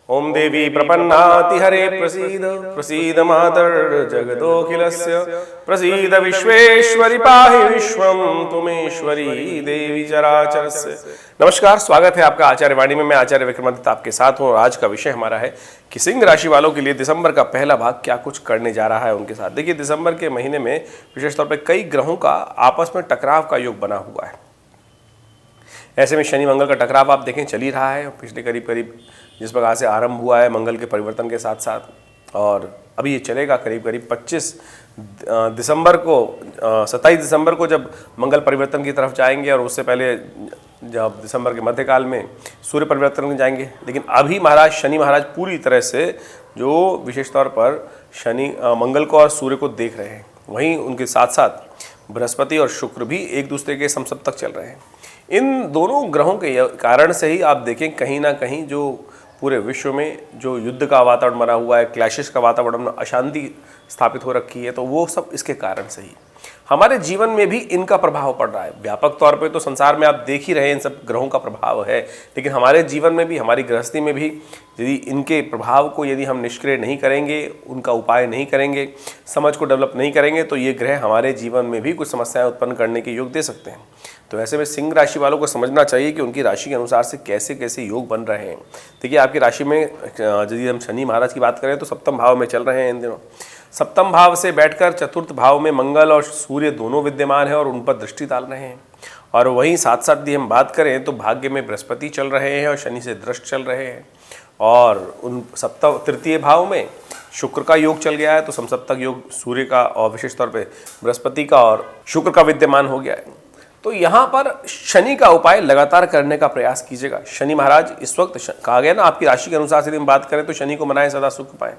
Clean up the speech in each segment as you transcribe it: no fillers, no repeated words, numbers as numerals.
ओम देवी प्रपन्नाति हरे प्रसीद प्रसीद मातर जगदोखिलस्य प्रसीद विश्वेश्वरी पाहि विश्वम तुमेश्वरी देवी चराचरस्य। नमस्कार, स्वागत है आपका आचार्य वाणी में। मैं आचार्य विक्रमादित्य आपके साथ हूँ और आज का विषय हमारा है कि सिंह राशि वालों के लिए दिसंबर का पहला भाग क्या कुछ करने जा रहा है उनके साथ। देखिए, दिसंबर के महीने में विशेष तौर पर कई ग्रहों का आपस में टकराव का योग बना हुआ है। ऐसे में शनि मंगल का टकराव आप देखें चल ही रहा है। पिछले करीब जिस प्रकार से आरंभ हुआ है मंगल के परिवर्तन के साथ साथ, और अभी ये चलेगा करीब 25 दिसंबर को 27 दिसंबर को जब मंगल परिवर्तन की तरफ जाएंगे, और उससे पहले जब दिसंबर के मध्यकाल में सूर्य परिवर्तन में जाएंगे। लेकिन अभी शनि महाराज पूरी तरह से जो विशेष तौर पर मंगल को और सूर्य को देख रहे हैं, वहीं उनके साथ साथ बृहस्पति और शुक्र भी एक दूसरे के समसप्तक चल रहे हैं। इन दोनों ग्रहों के कारण से ही आप देखें कहीं ना कहीं जो पूरे विश्व में जो युद्ध का वातावरण बना हुआ है, क्लैशेस का वातावरण, अशांति स्थापित हो रखी है, तो वो सब इसके कारण से ही हमारे जीवन में भी इनका प्रभाव पड़ रहा है। व्यापक तौर पे तो संसार में आप देख ही रहे हैं इन सब ग्रहों का प्रभाव है, लेकिन हमारे जीवन में भी, हमारी गृहस्थी में भी यदि इनके प्रभाव को यदि हम निष्क्रिय नहीं करेंगे, उनका उपाय नहीं करेंगे, समझ को डेवलप नहीं करेंगे, तो ये ग्रह हमारे जीवन में भी कुछ समस्याएं उत्पन्न करने के योग दे सकते हैं। तो ऐसे में सिंह राशि वालों को समझना चाहिए कि उनकी राशि के अनुसार से कैसे कैसे योग बन रहे हैं। देखिए, आपकी राशि में यदि हम शनि महाराज की बात करें तो सप्तम भाव में चल रहे हैं इन दिनों। सप्तम भाव से बैठकर चतुर्थ भाव में मंगल और सूर्य दोनों विद्यमान हैं और उन पर दृष्टि डाल रहे हैं। और वहीं साथ साथ यदि हम बात करें तो भाग्य में बृहस्पति चल रहे हैं और शनि से दृष्ट चल रहे हैं, और उन तृतीय भाव में शुक्र का योग चल गया है, तो समसप्तक योग सूर्य का और विशेष तौर पे बृहस्पति का और शुक्र का विद्यमान हो गया है। तो यहाँ पर शनि का उपाय लगातार करने का प्रयास कीजिएगा। शनि महाराज इस वक्त कहा गया ना, आपकी राशि के अनुसार से यदि हम बात करें तो शनि को मनाएं सदा सुख पाएं।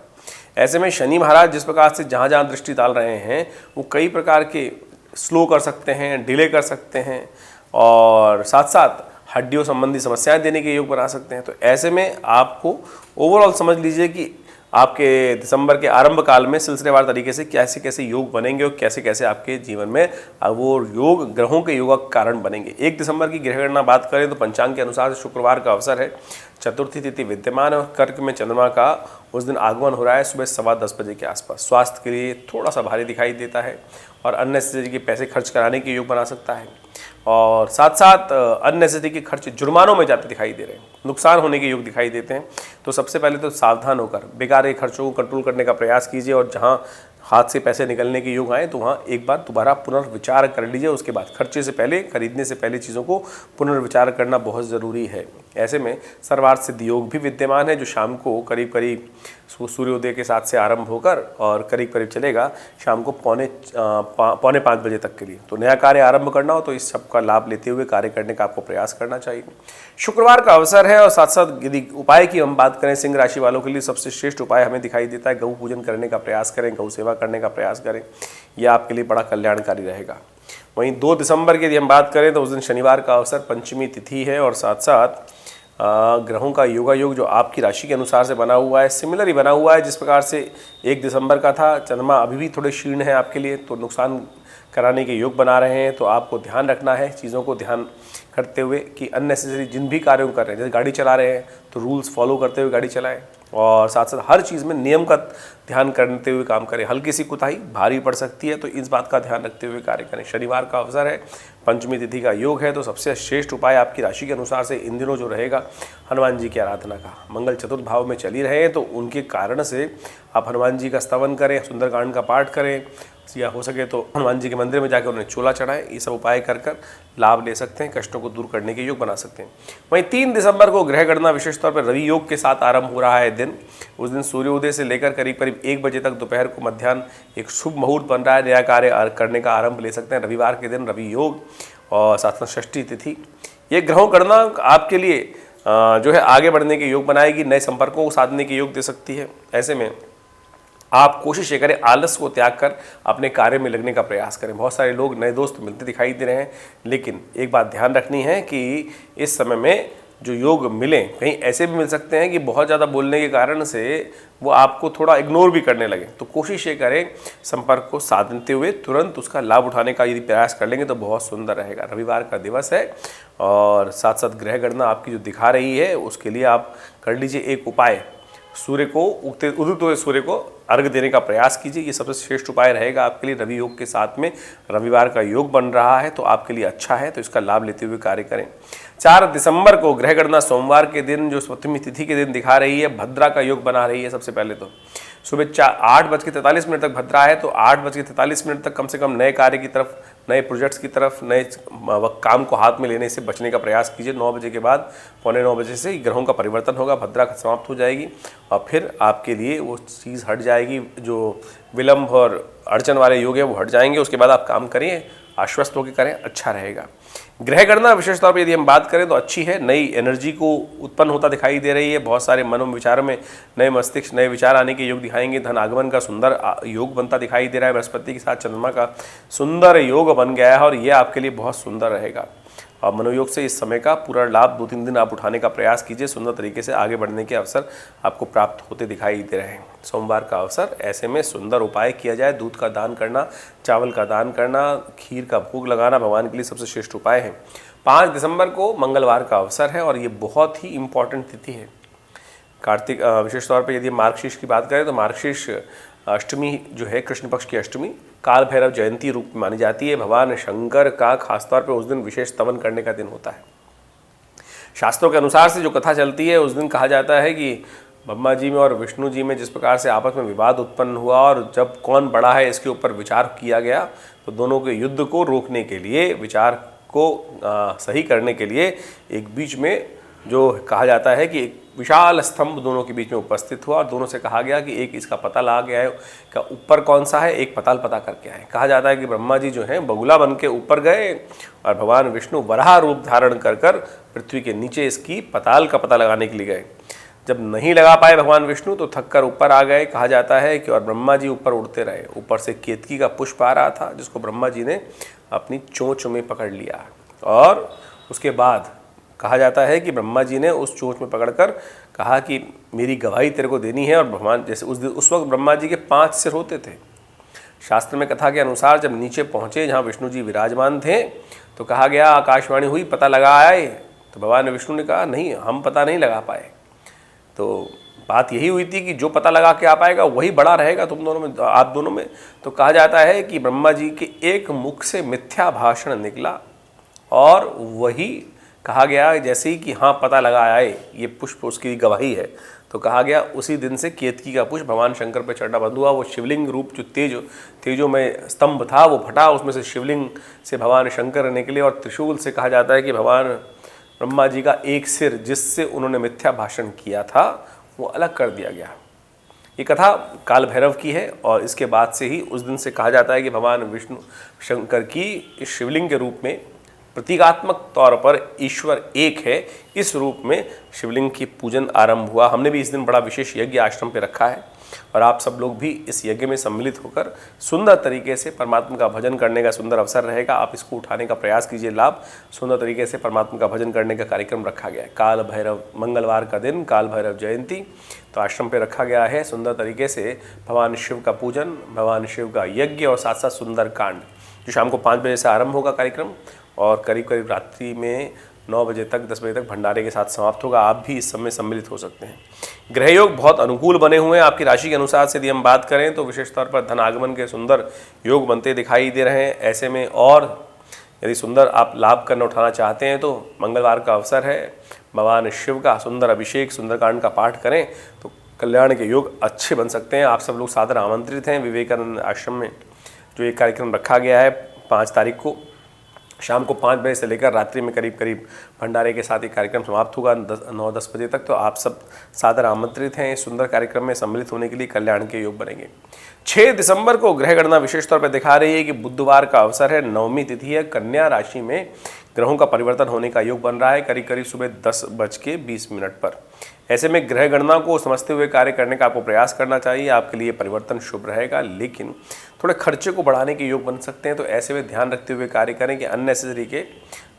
ऐसे में शनि महाराज जिस प्रकार से जहाँ जहाँ दृष्टि डाल रहे हैं वो कई प्रकार के स्लो कर सकते हैं, डिले कर सकते हैं, और साथ साथ हड्डियों संबंधी समस्याएं देने के योग बना सकते हैं। तो ऐसे में आपको ओवरऑल समझ लीजिए कि आपके दिसंबर के आरंभ काल में सिलसिलेवार तरीके से कैसे कैसे योग बनेंगे और कैसे कैसे आपके जीवन में वो योग ग्रहों के योग का कारण बनेंगे। 1 दिसंबर की ग्रह गणना बात करें तो पंचांग के अनुसार शुक्रवार का अवसर है, चतुर्थी तिथि विद्यमान है और कर्क में चंद्रमा का उस दिन आगमन हो रहा है सुबह 10:15 बजे के आसपास। स्वास्थ्य के लिए थोड़ा सा भारी दिखाई देता है और अननेसेसरी के पैसे खर्च कराने के योग बना सकता है, और साथ साथ अननेसेसरी के खर्च जुर्मानों में जाते दिखाई दे रहे हैं, नुकसान होने के योग दिखाई देते हैं। तो सबसे पहले तो सावधान होकर बेकार के खर्चों को कंट्रोल करने का प्रयास कीजिए, और जहां हाथ से पैसे निकलने के योग आए तो वहाँ एक बार दोबारा पुनर्विचार कर लीजिए। उसके बाद खर्चे से पहले, खरीदने से पहले चीज़ों को पुनर्विचार करना बहुत ज़रूरी है। ऐसे में सर्वार्थ सिद्धि योग भी विद्यमान है, जो शाम को करीब सूर्योदय के साथ से आरंभ होकर और करीब चलेगा शाम को पौने 5 बजे तक के लिए। तो नया कार्य आरंभ करना हो तो इस सब का लाभ लेते हुए कार्य करने का आपको प्रयास करना चाहिए। शुक्रवार का अवसर है, और साथ साथ यदि उपाय की हम बात करें सिंह राशि वालों के लिए सबसे श्रेष्ठ उपाय हमें दिखाई देता है गौ पूजन करने का प्रयास करें, गौ सेवा करने का प्रयास करें। यह आपके लिए बड़ा कल्याणकारी रहेगा। वहीं 2 दिसंबर की यदि हम बात करें तो उस दिन शनिवार का अवसर, पंचमी तिथि है, और साथ साथ ग्रहों का योगा योग जो आपकी राशि के अनुसार से बना हुआ है सिमिलर ही बना हुआ है जिस प्रकार से 1 दिसंबर का था। चंद्रमा अभी भी थोड़े क्षीण है आपके लिए, तो नुकसान कराने के योग बना रहे हैं। तो आपको ध्यान रखना है चीज़ों को ध्यान करते हुए कि अननेसेसरी जिन भी कार्यों को कर रहे हैं, जैसे गाड़ी चला रहे हैं तो रूल्स फॉलो करते हुए गाड़ी चलाएं, और साथ साथ हर चीज़ में नियम का ध्यान करते हुए काम करें। हल्की सी कुताही भारी पड़ सकती है, तो इस बात का ध्यान रखते हुए कार्य करें। शनिवार का अवसर है, पंचमी तिथि का योग है, तो सबसे श्रेष्ठ उपाय आपकी राशि के अनुसार से इन दिनों जो रहेगा हनुमान जी की आराधना का। मंगल चतुर्थ भाव में चल ही रहे हैं, तो उनके कारण से आप हनुमान जी का स्तवन करें, सुंदरकांड का पाठ करें, या हो सके तो हनुमान जी के मंदिर में जाकर उन्हें चोला चढ़ाएं। ये सब उपाय कर लाभ ले सकते हैं, कष्टों को दूर करने के योग बना सकते हैं। वहीं 3 दिसंबर को ग्रह गणना विशेष तौर पर रवि योग के साथ आरंभ हो रहा है दिन। उस दिन सूर्योदय से लेकर करीब 1 बजे तक दोपहर को मध्याह्न एक शुभ मुहूर्त बन रहा है, नया कार्य करने का आरंभ ले सकते हैं। रविवार के दिन रवि योग और साथ साथ षष्ठी तिथि, ये ग्रहों गणना आपके लिए जो है आगे बढ़ने के योग बनाएगी, नए संपर्कों को साधने के योग दे सकती है। ऐसे में आप कोशिश ये करें आलस को त्याग कर अपने कार्य में लगने का प्रयास करें। बहुत सारे लोग नए दोस्त मिलते दिखाई दे रहे हैं, लेकिन एक बात ध्यान रखनी है कि इस समय में जो योग मिले कहीं ऐसे भी मिल सकते हैं कि बहुत ज़्यादा बोलने के कारण से वो आपको थोड़ा इग्नोर भी करने लगे। तो कोशिश ये करें संपर्क को साधते हुए तुरंत उसका लाभ उठाने का यदि प्रयास कर लेंगे तो बहुत सुंदर रहेगा। रविवार का दिवस है और साथ साथ ग्रह गणना आपकी जो दिखा रही है उसके लिए आप कर लीजिए एक उपाय सूर्य को उदित हुए सूर्य को अर्घ देने का प्रयास कीजिए। ये सबसे श्रेष्ठ उपाय रहेगा आपके लिए। रवि योग के साथ में रविवार का योग बन रहा है तो आपके लिए अच्छा है, तो इसका लाभ लेते हुए कार्य करें। 4 दिसंबर को ग्रह गणना सोमवार के दिन जो सप्तमी तिथि के दिन दिखा रही है, भद्रा का योग बना रही है। सबसे पहले तो सुबह 8:43 तक भद्रा है, तो 8:43 तक कम से कम नए कार्य की तरफ, नए प्रोजेक्ट्स की तरफ, नए काम को हाथ में लेने से बचने का प्रयास कीजिए। 9 बजे के बाद, 8:45 बजे से ग्रहों का परिवर्तन होगा, भद्रा समाप्त हो जाएगी और फिर आपके लिए वो चीज़ हट जाएगी, जो विलंब और अड़चन वाले योग है वो हट जाएंगे। उसके बाद आप काम करिए, आश्वस्त होकर करें, अच्छा रहेगा। ग्रह गणना विशेष तौर पर यदि हम बात करें तो अच्छी है, नई एनर्जी को उत्पन्न होता दिखाई दे रही है। बहुत सारे मनो विचारों में नए मस्तिष्क, नए विचार आने के योग दिखाएंगे। धन आगमन का सुंदर योग बनता दिखाई दे रहा है। बृहस्पति के साथ चंद्रमा का सुंदर योग बन गया है और ये आपके लिए बहुत सुंदर रहेगा। और मनोयोग से इस समय का पूरा लाभ 2-3 दिन आप उठाने का प्रयास कीजिए। सुंदर तरीके से आगे बढ़ने के अवसर आपको प्राप्त होते दिखाई दे रहे हैं। सोमवार का अवसर, ऐसे में सुंदर उपाय किया जाए। दूध का दान करना, चावल का दान करना, खीर का भोग लगाना भगवान के लिए सबसे श्रेष्ठ उपाय है। 5 दिसंबर को मंगलवार का अवसर है और ये बहुत ही इम्पॉर्टेंट तिथि है। कार्तिक विशेष तौर पर यदि मार्गशीर्ष की बात करें तो मार्गशीर्ष अष्टमी जो है, कृष्ण पक्ष की अष्टमी, काल भैरव जयंती रूप में मानी जाती है। भगवान शंकर का खासतौर पर उस दिन विशेष स्तवन करने का दिन होता है। शास्त्रों के अनुसार से जो कथा चलती है, उस दिन कहा जाता है कि ब्रह्मा जी में और विष्णु जी में जिस प्रकार से आपस में विवाद उत्पन्न हुआ और जब कौन बड़ा है इसके ऊपर विचार किया गया, तो दोनों के युद्ध को रोकने के लिए, विचार को सही करने के लिए एक बीच में जो कहा जाता है कि एक विशाल स्तंभ दोनों के बीच में उपस्थित हुआ और दोनों से कहा गया कि एक इसका पता लगा गया है का ऊपर कौन सा है, एक पताल पता करके आए। कहा जाता है कि ब्रह्मा जी जो हैं बगुला बन के ऊपर गए और भगवान विष्णु वराह रूप धारण कर पृथ्वी के नीचे इसकी पताल का पता लगाने के लिए गए। जब नहीं लगा पाए भगवान विष्णु तो थक कर ऊपर आ गए। कहा जाता है कि और ब्रह्मा जी ऊपर उड़ते रहे। ऊपर से केतकी का पुष्प आ रहा था जिसको ब्रह्मा जी ने अपनी चोंच में पकड़ लिया और उसके बाद कहा जाता है कि ब्रह्मा जी ने उस चोंच में पकड़कर कहा कि मेरी गवाही तेरे को देनी है। और भगवान जैसे उस वक्त ब्रह्मा जी के 5 सिर होते थे। शास्त्र में कथा के अनुसार जब नीचे पहुँचे जहाँ विष्णु जी विराजमान थे तो कहा गया, आकाशवाणी हुई, पता लगा आए। तो भगवान विष्णु ने कहा नहीं, हम पता नहीं लगा पाए। तो बात यही हुई थी कि जो पता लगा के आ पाएगा वही बड़ा रहेगा तुम दोनों में, आप दोनों में। तो कहा जाता है कि ब्रह्मा जी के एक मुख से मिथ्या भाषण निकला और वही कहा गया जैसे ही कि हाँ पता लगा आए ये पुष्प उसकी गवाही है। तो कहा गया उसी दिन से केतकी का पुष्प भगवान शंकर पर चढ़ना बंद हुआ। वो शिवलिंग रूप जो तेजो में स्तंभ था वो फटा, उसमें से शिवलिंग से भगवान शंकर निकले और त्रिशूल से कहा जाता है कि भगवान ब्रह्मा जी का एक सिर जिससे उन्होंने मिथ्या भाषण किया था वो अलग कर दिया गया। ये कथा काल भैरव की है और इसके बाद से ही उस दिन से कहा जाता है कि भगवान विष्णु शंकर की इस शिवलिंग के रूप में प्रतीकात्मक तौर पर ईश्वर एक है, इस रूप में शिवलिंग की पूजन आरंभ हुआ। हमने भी इस दिन बड़ा विशेष यज्ञ आश्रम पे रखा है और आप सब लोग भी इस यज्ञ में सम्मिलित होकर सुंदर तरीके से परमात्मा का भजन करने का सुंदर अवसर रहेगा। आप इसको उठाने का प्रयास कीजिए लाभ। सुंदर तरीके से परमात्मा का भजन करने का कार्यक्रम रखा गया है। काल भैरव, मंगलवार का दिन, काल भैरव जयंती, तो आश्रम पे रखा गया है। सुंदर तरीके से भगवान शिव का पूजन, भगवान शिव का यज्ञ और साथ साथ सुंदर कांड जो शाम को 5 बजे से आरंभ होगा कार्यक्रम और करीब करीब रात्रि में 9 बजे तक, 10 बजे तक भंडारे के साथ समाप्त होगा। आप भी इस समय सम्मिलित हो सकते हैं। ग्रह योग बहुत अनुकूल बने हुए हैं। आपकी राशि के अनुसार से यदि हम बात करें तो विशेष तौर पर धन आगमन के सुंदर योग बनते दिखाई दे रहे हैं। ऐसे में और यदि सुंदर आप लाभ करना उठाना चाहते हैं तो मंगलवार का अवसर है। भगवान शिव का सुंदर अभिषेक, सुंदरकांड का पाठ करें तो कल्याण के योग अच्छे बन सकते हैं। आप सब लोग सादर आमंत्रित हैं। विवेकानंद आश्रम में जो एक कार्यक्रम रखा गया है 5 तारीख को शाम को 5 बजे से लेकर रात्रि में करीब करीब भंडारे के साथ ये कार्यक्रम समाप्त होगा 9-10 बजे तक। तो आप सब सादर आमंत्रित हैं इस सुंदर कार्यक्रम में सम्मिलित होने के लिए। कल्याण के योग बनेंगे। 6 दिसंबर को ग्रह गणना विशेष तौर पर दिखा रही है कि बुधवार का अवसर है, 9वीं तिथि है। कन्या राशि में ग्रहों का परिवर्तन होने का योग बन रहा है करीब करीब सुबह 10:20 पर। ऐसे में ग्रह गणना को समझते हुए कार्य करने का आपको प्रयास करना चाहिए। आपके लिए परिवर्तन शुभ रहेगा, लेकिन थोड़े खर्चे को बढ़ाने के योग बन सकते हैं। तो ऐसे में ध्यान रखते हुए कार्य करें कि अननेसेसरी के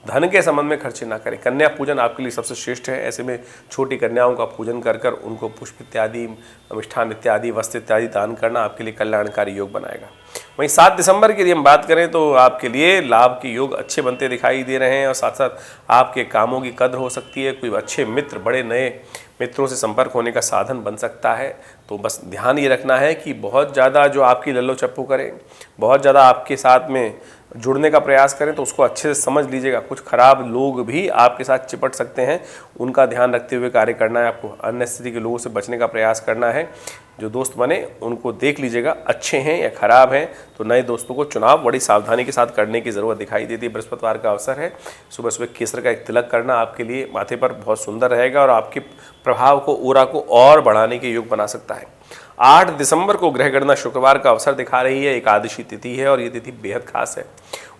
धन के संबंध में खर्चे ना करें। कन्या पूजन आपके लिए सबसे श्रेष्ठ है। ऐसे में छोटी कन्याओं का पूजन कर उनको पुष्प इत्यादि, मिष्ठान इत्यादि, वस्त्र इत्यादि दान करना आपके लिए कल्याणकारी योग बनाएगा। वहीं 7 दिसंबर की यदि हम बात करें तो आपके लिए लाभ के योग अच्छे बनते दिखाई दे रहे हैं और साथ साथ आपके कामों की कद्र हो सकती है। कोई अच्छे मित्र, बड़े नए मित्रों से संपर्क होने का साधन बन सकता है। तो बस ध्यान ये रखना है कि बहुत ज़्यादा जो आपकी लल्लो चप्पू करें, बहुत ज़्यादा आपके साथ में जुड़ने का प्रयास करें, तो उसको अच्छे से समझ लीजिएगा। कुछ खराब लोग भी आपके साथ चिपट सकते हैं, उनका ध्यान रखते हुए कार्य करना है आपको। अननेसेसरी के लोगों से बचने का प्रयास करना है। जो दोस्त बने उनको देख लीजिएगा अच्छे हैं या खराब हैं। तो नए दोस्तों को चुनाव बड़ी सावधानी के साथ करने की ज़रूरत दिखाई देती है। बृहस्पतिवार का अवसर है, सुबह सुबह केसर का एक तिलक करना आपके लिए माथे पर बहुत सुंदर रहेगा और आपके प्रभाव को, ऊरा को और बढ़ाने के योग बना सकता है। 8 दिसंबर को ग्रह गणना शुक्रवार का अवसर दिखा रही है। एकादशी तिथि है और ये तिथि बेहद खास है।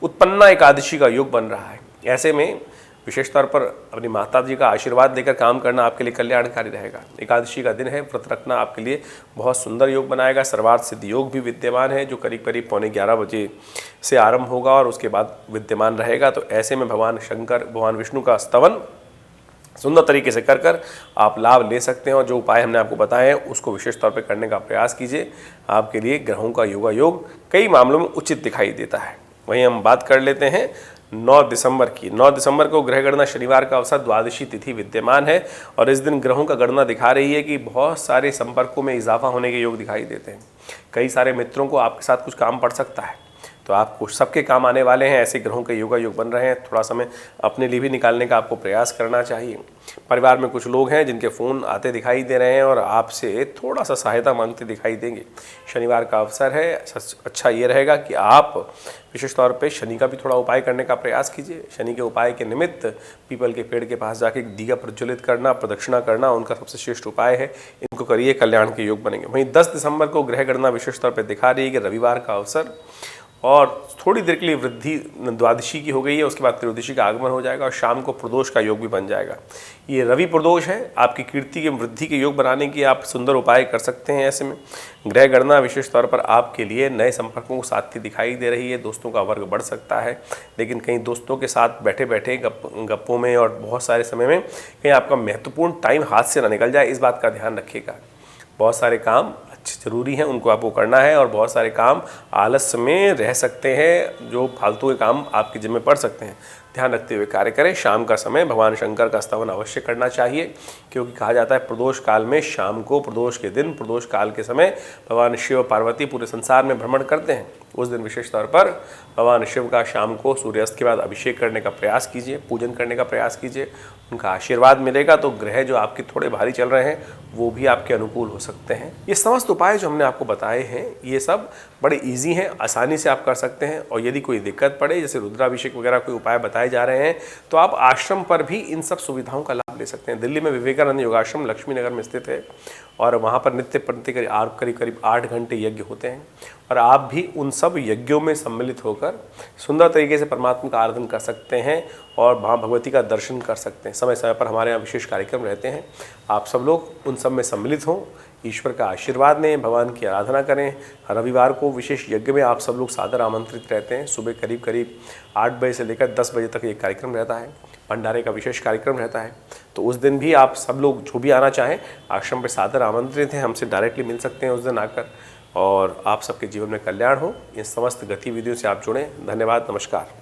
उत्पन्ना एकादशी का योग बन रहा है। ऐसे में विशेष तौर पर अपनी माता जी का आशीर्वाद लेकर काम करना आपके लिए कल्याणकारी रहेगा। एकादशी का दिन है, व्रत रखना आपके लिए बहुत सुंदर योग बनाएगा। सर्वार्थ सिद्ध योग भी विद्यमान है, जो करीब करीब 11:15 बजे से आरंभ होगा और उसके बाद विद्यमान रहेगा। तो ऐसे में भगवान शंकर, भगवान विष्णु का स्तवन सुंदर तरीके से कर आप लाभ ले सकते हैं। और जो उपाय हमने आपको बताए हैं उसको विशेष तौर पे करने का प्रयास कीजिए। आपके लिए ग्रहों का योगा योग कई मामलों में उचित दिखाई देता है। वहीं हम बात कर लेते हैं 9 दिसंबर की। 9 दिसंबर को ग्रह गणना शनिवार का अवसर, द्वादशी तिथि विद्यमान है और इस दिन ग्रहों का गणना दिखा रही है कि बहुत सारे संपर्कों में इजाफा होने के योग दिखाई देते हैं। कई सारे मित्रों को आपके साथ कुछ काम पड़ सकता है, तो आपको सबके काम आने वाले हैं। ऐसे ग्रहों के योगा योग बन रहे हैं। थोड़ा समय अपने लिए भी निकालने का आपको प्रयास करना चाहिए। परिवार में कुछ लोग हैं जिनके फ़ोन आते दिखाई दे रहे हैं और आपसे थोड़ा सा सहायता मांगते दिखाई देंगे। शनिवार का अवसर है, अच्छा ये रहेगा कि आप विशेष तौर पे शनि का भी थोड़ा उपाय करने का प्रयास कीजिए। शनि के उपाय के निमित्त पीपल के पेड़ के पास जाके दिया प्रज्वलित करना, प्रदक्षिणा करना उनका सबसे श्रेष्ठ उपाय है। इनको करिए, कल्याण के योग बनेंगे। वहीं 10 दिसंबर को ग्रह गणना विशेष तौर पर दिखा रही है कि रविवार का अवसर और थोड़ी देर के लिए वृद्धि द्वादशी की हो गई है, उसके बाद त्रयोदशी का आगमन हो जाएगा और शाम को प्रदोष का योग भी बन जाएगा। ये रवि प्रदोष है, आपकी कीर्ति के वृद्धि के योग बनाने की आप सुंदर उपाय कर सकते हैं। ऐसे में ग्रह गणना विशेष तौर पर आपके लिए नए संपर्कों को साथी दिखाई दे रही है। दोस्तों का वर्ग बढ़ सकता है, लेकिन कहीं दोस्तों के साथ बैठे बैठे गप्पों में और बहुत सारे समय में कहीं आपका महत्वपूर्ण टाइम हाथ से ना निकल जाए, इस बात का ध्यान रखिएगा। बहुत सारे काम ज़रूरी हैं, उनको आपको करना है और बहुत सारे काम आलस्य में रह सकते हैं, जो फालतू के काम आपके जिम्मे पड़ सकते हैं। ध्यान रखते हुए कार्य करें। शाम का समय भगवान शंकर का स्तवन अवश्य करना चाहिए, क्योंकि कहा जाता है प्रदोष काल में शाम को, प्रदोष के दिन, प्रदोष काल के समय भगवान शिव पार्वती पूरे संसार में भ्रमण करते हैं। उस दिन विशेष तौर पर भगवान शिव का शाम को सूर्यास्त के बाद अभिषेक करने का प्रयास कीजिए, पूजन करने का प्रयास कीजिए। उनका आशीर्वाद मिलेगा तो ग्रह जो आपके थोड़े भारी चल रहे हैं वो भी आपके अनुकूल हो सकते हैं। ये समस्त उपाय जो हमने आपको बताए हैं ये सब बड़े इजी हैं, आसानी से आप कर सकते हैं। और यदि कोई दिक्कत पड़े, जैसे रुद्राभिषेक वगैरह कोई उपाय बताए जा रहे हैं, तो आप आश्रम पर भी इन सब सुविधाओं का लाभ ले सकते हैं। दिल्ली में विवेकानंद योगाश्रम लक्ष्मी नगर में स्थित है और वहाँ पर नित्य प्रति करीब 8 घंटे यज्ञ होते हैं और आप भी उन सब यज्ञों में सम्मिलित होकर सुंदर तरीके से परमात्मा का आराधन कर सकते हैं और माँ भगवती का दर्शन कर सकते हैं। समय समय पर हमारे यहाँ विशेष कार्यक्रम रहते हैं, आप सब लोग उन सब में सम्मिलित हों, ईश्वर का आशीर्वाद लें, भगवान की आराधना करें। रविवार को विशेष यज्ञ में आप सब लोग सादर आमंत्रित रहते हैं। सुबह करीब 8 बजे से लेकर 10 बजे तक ये कार्यक्रम रहता है। भंडारे का विशेष कार्यक्रम रहता है, तो उस दिन भी आप सब लोग जो भी आना चाहें आश्रम पर सादर आमंत्रित हैं, हमसे डायरेक्टली मिल सकते हैं उस दिन आकर, और आप सबके जीवन में कल्याण हो। इन समस्त गतिविधियों से आप जुड़ें। धन्यवाद, नमस्कार।